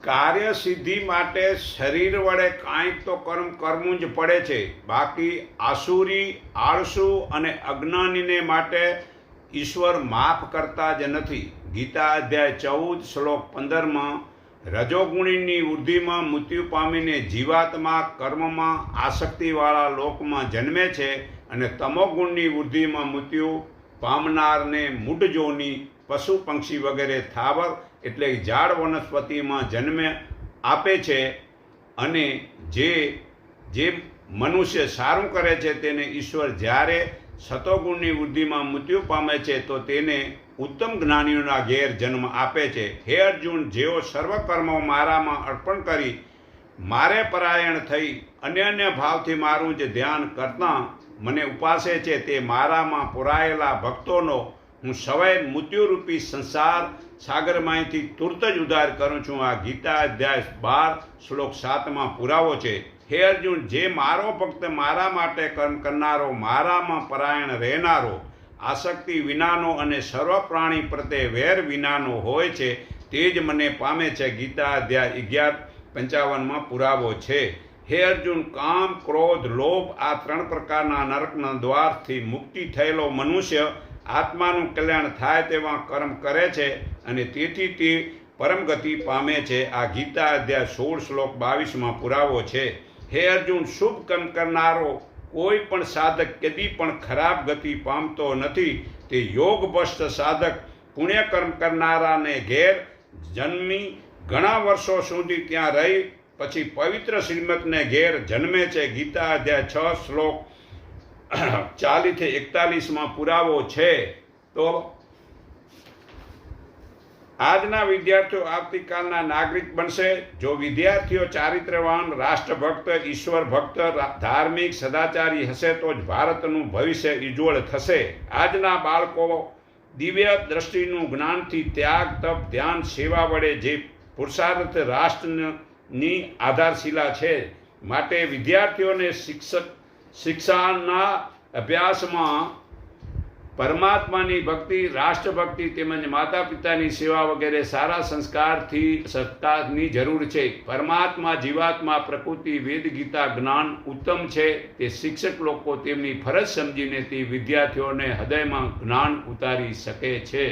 કાર્યસિદ્ધિ માટે શરીર વડે કાંઈક તો કર્મ કરવું જ પડે છે. બાકી આસુરી, આળસુ અને અજ્ઞાનીને માટે ઈશ્વર માફ કરતા જ નથી. ગીતા અધ્યાય 14 શ્લોક 15માં રજોગુણીની વૃદ્ધિમાં મૃત્યુ પામીને જીવાત્મા કર્મમાં આસક્તિવાળા લોકમાં જન્મે છે અને તમોગુણની વૃદ્ધિમાં મૃત્યુ પામનારને મૂઢજોની, પશુ પંક્ષી વગેરે થાવર એટલે ઝાડ વનસ્પતિમાં જન્મ આપે છે. અને જે મનુષ્ય સારું કરે છે તેને ઈશ્વર જ્યારે સતોગુણની વૃદ્ધિમાં મૃત્યુ પામે છે તો તેને ઉત્તમ જ્ઞાનીઓના ઘેર જન્મ આપે છે. હે અર્જુન, જેઓ સર્વ કર્મો મારામાં અર્પણ કરી મારે પરાયણ થઈ અન્ય ભાવથી મારું જે ધ્યાન કરતા મને ઉપાસે છે તે મારામાં પુરાયેલા ભક્તોનો હું સવય મૃત્યુરૂપી સંસાર સાગરમાંથી તુરત જ ઉદ્ધાર કરું છું. આ ગીતા અધ્યાય 12 શ્લોક 7માં પુરાવો છે. હે અર્જુન, જે મારો ભક્ત, મારા માટે કર્મ કરનારો, મારામાં પરાયણ રહેનારો, આસક્તિ વિનાનો અને સર્વ પ્રાણી પ્રત્યે વેર વિનાનો હોય છે તે જ મને પામે છે. ગીતા અધ્યાય 11:55માં પુરાવો છે. હે અર્જુન, કામ, ક્રોધ, લોભ આ 3 પ્રકારના નરકના દ્વારથી મુક્તિ થયેલો મનુષ્ય આત્માનું કલ્યાણ થાય તેવા કર્મ કરે છે અને તેથી તે પરમગતિ પામે છે. આ ગીતા અધ્યાય 16 શ્લોક 22માં પુરાવો છે. હે અર્જુન, શુભ કર્મ કરનારો કોઈ પણ સાધક કદી પણ ખરાબ ગતિ પામતો નથી. તે યોગભ્રષ્ટ સાધક પુણ્ય કર્મ કરનારાને ઘેર જન્મી ઘણા વર્ષો સુધી ત્યાં રહી પછી પવિત્ર શ્રીમતને ઘેર જન્મે છે. ગીતા અધ્યાય 6 શ્લોક 40-41માં પુરાવો છે. તો આજના વિદ્યાર્થીઓ આવતીકાલના નાગરિક બનશે. જો વિદ્યાર્થીઓ ચારિત્રવાન, રાષ્ટ્રભક્ત, ઈશ્વર ભક્ત, ધાર્મિક, સદાચારી હશે તો જ ભારતનું ભવિષ્ય ઉજ્જવળ થશે. આજના બાળકો દિવ્ય દ્રષ્ટિનું જ્ઞાનથી ત્યાગ, તપ, ધ્યાન, સેવા વડે જે પુરુષાર્થ રાષ્ટ્રની આધારશિલા છે. માટે વિદ્યાર્થીઓને શિક્ષાના અભ્યાસમાં પરમાત્માની ભક્તિ, રાષ્ટ્રભક્તિ તેમજ માતા પિતાની સેવા વગેરે સારા સંસ્કારની જરૂર છે. પરમાત્મા, જીવાત્મા, પ્રકૃતિ, વેદ, ગીતા જ્ઞાન ઉત્તમ છે. તે શિક્ષક લોકો તેમની ફરજ સમજીને તે વિદ્યાર્થીઓને હૃદયમાં જ્ઞાન ઉતારી શકે છે.